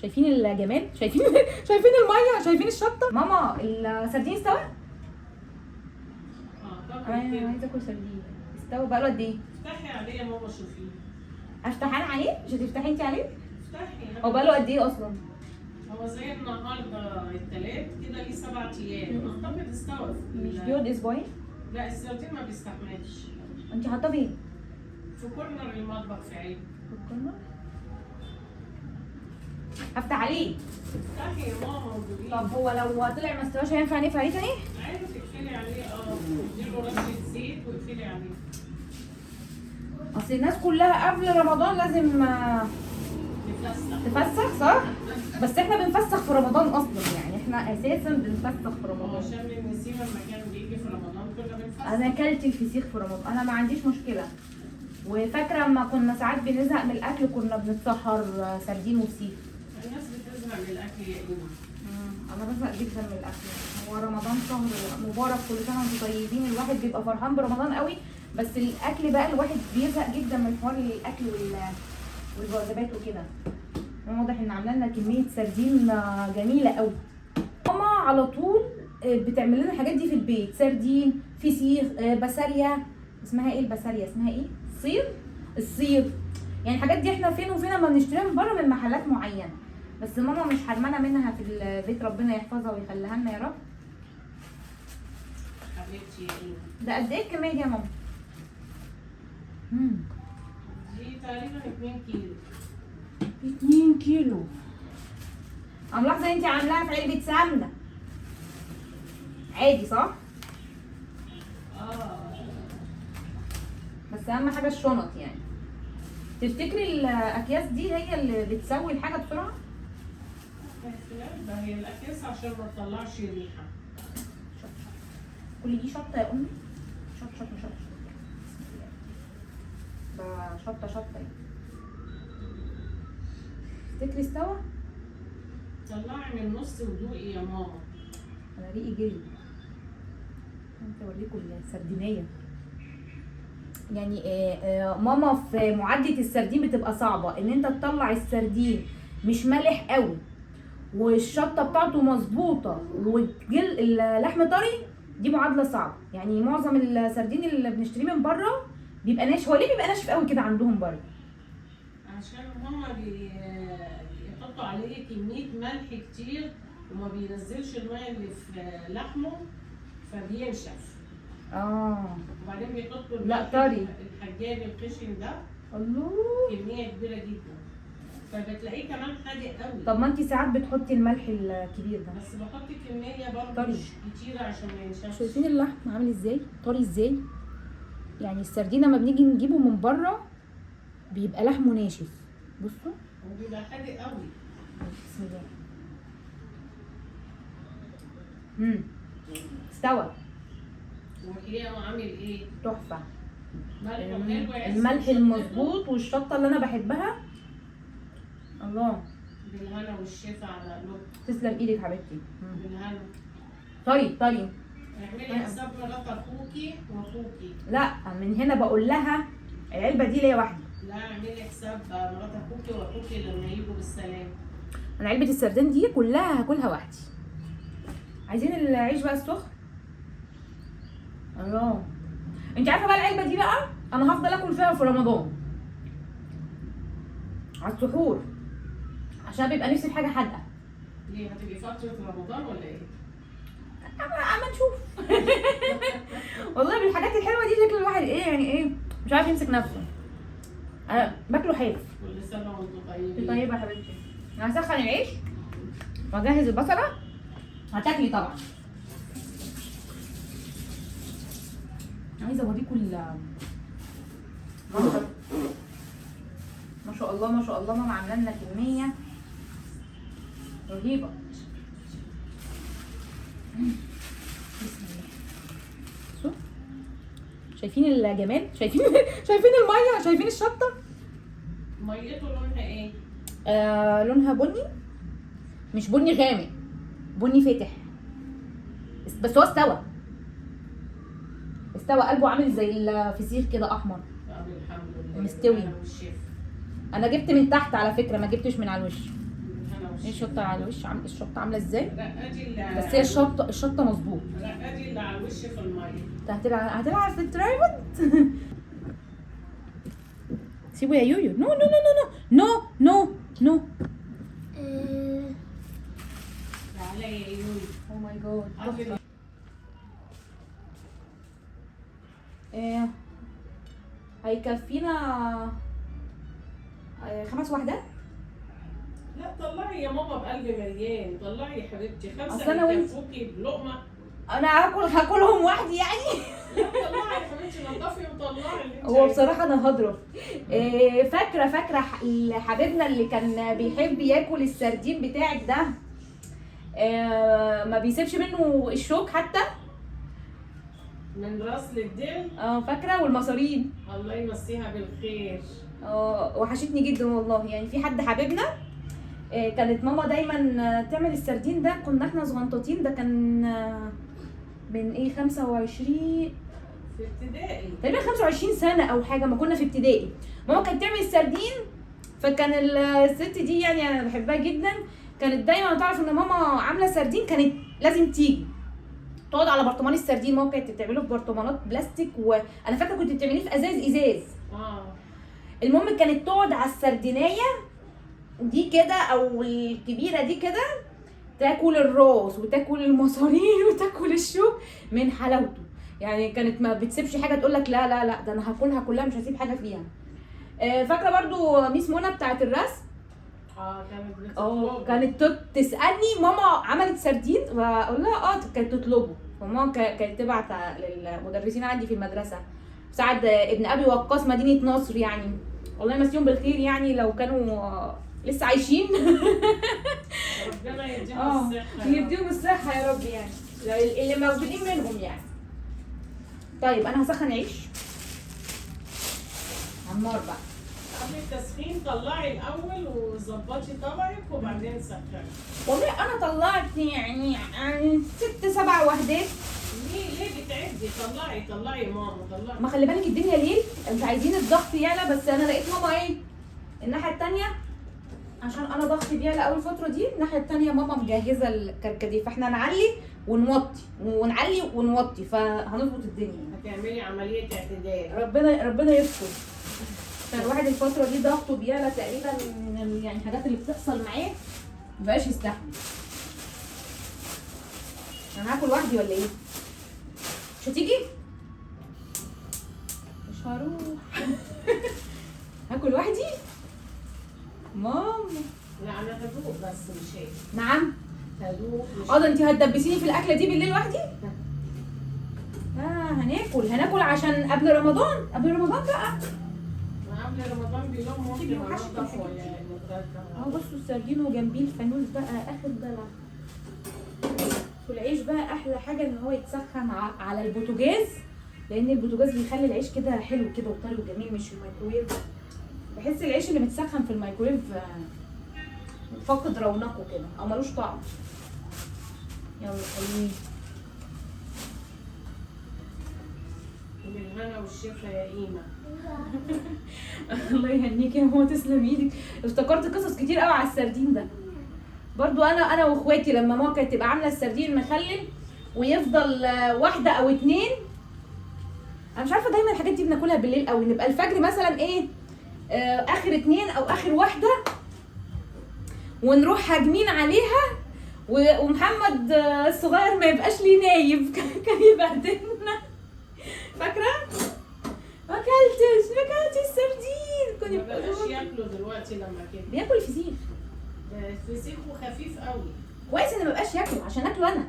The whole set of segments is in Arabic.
شايفين الجمال؟ شايفين شايفين الميه؟ شايفين الشطه؟ ماما السردين استوى؟ انا عايزه اكل سردين. استوى بقاله قد ايه؟ افتحي عليه يا ماما شوفيه. افتح انا عليه؟ مش هتفتحي انت عليه؟ افتحي. هو بقاله قد ايه اصلا؟ هو زي النهارده التلات كده ليه 7 ايام، اعتقد استوى. مش بيقعد اسبوعين؟ لا السردين ما بيستحملش. انت حاطاه فين؟ في كورنر المطبخ في عين. افتح عليه. افتحي يا ماما وجيبيه. طب هو لو طلع ما استواش هينفع نقفل عليه تاني؟ عادي تقفلي عليه، اديله رشه زيت واقفلي عليه. اصل الناس كلها قبل رمضان لازم تفسخ صح؟ بس احنا بنفسخ في رمضان اصلا، يعني احنا اساسا بنفسخ في رمضان. عشان النسيم لما كان بيجي في رمضان كنا بنفسخ. انا اكلت الفسيخ في رمضان، انا ما عنديش مشكله. وفاكره لما كنا ساعات بنزهق من الاكل كنا بنتسحر سردين وفسيخ. الناس بتزهق من الاكل يا ايمان. انا بزهق جدا من الاكل. هو رمضان شهر مبارك، كل سنه وانتم طيبين. الواحد بيبقى فرحان برمضان قوي، بس الاكل بقى الواحد بيزهق جدا من حوار الاكل والوجبات وكده. واضح ان عامله لنا كميه سردين جميله قوي. ماما على طول بتعمل لنا الحاجات دي في البيت، سردين، فسيخ، بسارية. اسمها ايه البسارية؟ اسمها ايه؟ الصير. يعني الحاجات دي احنا فين وفين اما بنشتريها من بره من محلات معينه، بس ماما مش حرمانه منها في البيت. ربنا يحفظها ويخليها لنا يا رب. حبيبتي يا ايمان. ده قد ايه الكميه دي يا ماما؟ دي تقريبا 2 كيلو. 2 كيلو. انا ملاحظه انت عاملاها في علبه سمنه عادي صح؟ بس اهم حاجه الشنط يعني. تفتكري الاكياس دي هي اللي بتسوي الحاجه بسرعه؟ ده هي الاكياس عشان ما تطلعش ريحه. كل دي شطه يا امي؟ شطه ده شطه يعني. تفتكري استوى؟ طلعي من النص ودوقي يا ماما. انا ريقي جري. انت اوريكم السردينيه. يعني ماما في معدة السردين بتبقى صعبة ان انت تطلع السردين مش مالح قوي والشطة بتاعته مظبوطة اللحم طري. دي معادلة صعبة. يعني معظم السردين اللي بنشتريه من بره بيبقى ناشف. هو ليه بيبقى ناشف قوي كده عندهم بره؟ عشان هما بيحطوا عليه كمية ملح كتير وما بينزلش المية اللي في لحمه فبينشف. وبعدين بيحطوا لا طري الحجاج الخشن ده. الله. كمية كبيرة جدا فبتلاقيه كمان حادق قوي. طب ما انت ساعات بتحطي الملح الكبير ده. بس بحط كمية برضه مش كتيرة عشان ما ينشفش. شايفين اللحم عامل ازاي؟ طري ازاي؟ يعني السردين لما بنيجي نجيبه من بره بيبقى لحمه ناشف. بصوا وبيبقى حادق قوي. بسم الله. استوى. وحقيقة عامل ايه؟ تحفة. الملح المظبوط والشطة اللي انا بحبها. الله. بالهنا والشفا على قلوب. تسلم ايدك حبيبتي. بالهنا. طري. اعملي حساب مرات اخوكي واخوكي. لا من هنا بقول لها العلبة دي ليا وحدي. لا اعملي حساب مرات اخوكي واخوكي لما يجوا بالسلام. انا علبة السردين دي كلها هاكلها وحدي. عايزين العيش بقى السخن. الله. انت عارفه بقى العلبه دي بقى انا هفضل اكل فيها في رمضان على السحور عشان بيبقى نفسي في حاجه حادقه. ليه هتبقي فتره رمضان ولا ايه؟ اما نشوف. والله بالحاجات الحلوه دي شكل الواحد ايه يعني ايه مش عارف يمسك نفسه. انا باكله حاف. كل سنه وانتم طيبين. طيبه يا حبيبتي. انا هسخن العيش واجهز البصله. هتاكلي طبعا. عايزه اوريكم ما شاء الله ماما عامله لنا كميه رهيبه. بسم الله. شوفوا شايفين الجمال؟ شايفين الميه؟ شايفين الشطه؟ ميته لونها ايه؟ لونها بني. مش بني غامق، بني فاتح. بس هو استوى قلبه عامل زي الفسيخ كده احمر. الحمد لله مستوي. انا جبت من تحت على فكره، ما جبتش من على الوش. بالهنا ايه الشطه على الوش، الشطه عامله ازاي؟ رقدي اللي بس هي الشطه مظبوط. رقدي اللي على الوش في الميه. انت هتلعب في الترايبود. سيبه يا يويو. نو نو نو نو نو نو نو. تعالى يا يوي. او ماي جاد. قبل هيكفينا 5 وحدات. لا طلعي يا ماما بقلب مليان، طلعي يا حبيبتي، 5 أصل أنا وأنت- يكفوكي بلقمه. انا هاكلهم وحدي يعني. لا طلعي يا حبيبتي، نضفي وطلعي اللي انت هو بصراحه انا هضرب. فاكره حبيبنا اللي كان بيحب ياكل السردين بتاعك ده، ما بيسيبش منه الشوك حتى. من راس للدل. فاكره، والمصارين. الله يمسيها بالخير. وحشتني جدا والله. يعني في حد حبيبنا، كانت ماما دايما تعمل السردين ده. كنا احنا صغنطاطين، ده كان من 25 في ابتدائي. تقريبا 25 سنه او حاجه، ما كنا في ابتدائي. ماما كانت تعمل السردين، فكان الست دي يعني انا بحبها جدا. كانت دايما تعرف ان ماما عامله سردين، كانت لازم تيجي تقعد على برطمان السردين. ماما كانت بتعمله في برطمانات بلاستيك، وانا فاكره كنت بتعمليه في ازاز. المهم كانت تقعد على السردينيه دي كده او الكبيره دي كده، تاكل الراس وتاكل المصارين وتاكل الشوك من حلاوته. يعني كانت ما بتسيبش حاجه، تقول لك لا لا لا ده انا هاكلها كلها، مش هسيب حاجه فيها. فاكره برضو ميس منى بتاعت الرسم. كانت تسالني ماما عملت سردين، فاقول لها كانت تطلبه. فماما كانت تبعت للمدرسين عندي في المدرسه. سعد ابن ابي وقاص مدينه نصر، يعني الله يمسيهم بالخير، يعني لو كانوا لسه عايشين. ربنا يديهم الصحه. يديهم الصحه يا رب، يعني اللي موجودين منهم يعني. طيب انا هسخن عيش على النار بقى. قبل التسخين طلعي الاول وظبطي طبقك وبعدين سخني. والله انا طلعت يعني 6-7 وحدات. ليه بتعدي؟ طلعي يا ماما، طلعي. ما خلي بالك الدنيا ليل، مش عايزين الضغط يعلى. بس انا لقيت ماما الناحيه الثانيه، عشان انا ضغطي بيعلى اول فتره دي. الناحيه الثانيه ماما مجهزه الكركديه، فاحنا نعلي ونوطي ونعلي ونوطي، فهنظبط الدنيا. هتعملي عمليه اعتدال. ربنا يستر. فالواحد الفتره دي ضغطه بيعلى تقريبا من يعني الحاجات اللي بتحصل معاه، مبقاش يستحمل. انا هاكل وحدي ولا ايه؟ مش هتيجي؟ مش هروح. هاكل وحدي؟ ماما لا انا هدوق بس مش هيك. نعم هدوق مش ده انت هتدبسيني في الاكله دي بالليل وحدي؟ هناكل عشان قبل رمضان بقى. قبل رمضان بيوم ممكن انضف ولا بصوا السردين وجنبيه الفانوس بقى اخر دلع. والعيش بقى احلى حاجه ان هو يتسخن على البوتاجاز، لان البوتاجاز بيخلي العيش كده حلو كده وطري وجميل، مش في الميكروويف. بحس العيش اللي متسخن في الميكروويف فاقد رونقه كده او ملوش طعم. يلا خليني. بالهنا والشفا يا قيمه. الله يهنيكي يا ماما، تسلم ايدك. افتكرت قصص كتير قوي على السردين ده. برضو انا واخواتي لما ماما كانت تبقى عامله السردين مخلل ويفضل 1 أو 2. انا مش عارفه، دايما الحاجات دي بناكلها بالليل قوي. نبقى الفجر مثلا اخر 2 أو اخر 1 ونروح هاجمين عليها، ومحمد الصغير ما يبقاش ليه نايب. كان يبهدلنا. فاكره؟ ما اكلتش السردين. ما بقاش ياكلوا دلوقتي لما كده. بياكل فسيخ. فسيخ وخفيف قوي. كويس ان ما بقاش ياكله عشان اكله انا.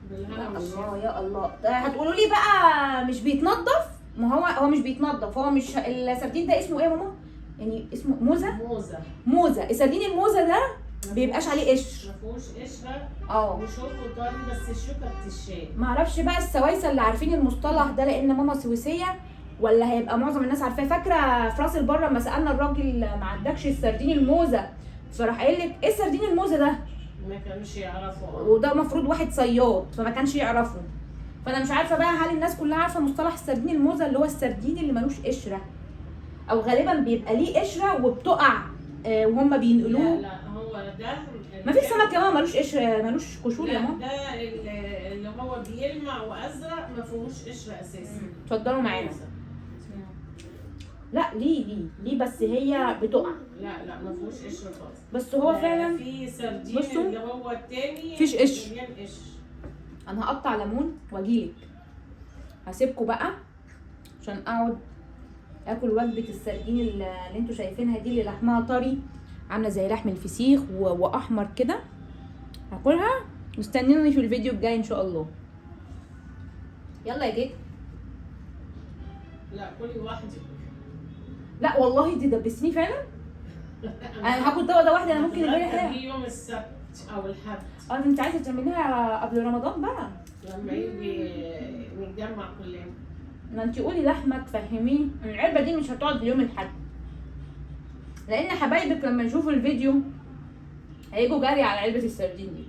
بالهنا يا والشفا. الله يا الله. هتقولوا لي بقى مش بيتنضف؟ ما هو مش بيتنضف. هو مش السردين ده اسمه ايه يا ماما؟ يعني اسمه موزه. السردين الموزه ده بيبقاش عليه قشر. ما فيهوش قشره. اه وشوكه طري بس الشوكه بتتشال. ما اعرفش بقى السوايسه اللي عارفين المصطلح ده، لان ماما سويسيه، ولا هيبقى معظم الناس عارفاه. فاكره في راس البر لما سالنا الراجل ما عندكش السردين الموزه، فراح قايل لك ايه السردين الموزه ده؟ ما كانوش يعرفوا. وده المفروض واحد صياد، فما كانش يعرفه. فانا مش عارفه بقى هل الناس كلها عارفه مصطلح السردين الموزه، اللي هو السردين اللي ملوش قشره، او غالبا بيبقى ليه قشره وبتقع وهم بينقلوه. لا هو ده مفيش سمك يا ماما ملوش قشر، ملوش قشور يا لا، ماما. ده اللي هو بيلمع وازرق ما فيهوش قشر اساسا. اتفضلوا معانا. لا ليه بس هي بتقع. لا ما فيهوش قشر خالص. بس هو فعلا في سردين بصوا، اللي هو التاني مفيش قشر. مليان قشر. انا هقطع ليمون واجيلك. هسيبكم بقى عشان اقعد اكل وجبه السردين اللي انتوا شايفينها دي، اللي لحمها طري عامله زي لحم الفسيخ واحمر كده. هاكلها واستنوني في الفيديو الجاي ان شاء الله. يلا يا جيت. لا كلي لوحدك. لا والله دي دبسني فعلا. انا هاكل ده واحده، انا ممكن امبارح. دي يوم السبت او الحد. انت عايزه تعمليها قبل رمضان بقى. لما يجي نتجمع كلنا. ما انت قولي لحمه تفهميه العلبه دي مش هتقعد ليوم الحد، لان حبايبك لما يشوفوا الفيديو هيجوا جري على علبه السردين دي.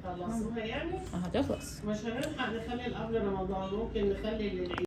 خلصوها يعني؟ هتخلص. مش هنلحق نخلي قبل رمضان، ممكن نخلي للعيد.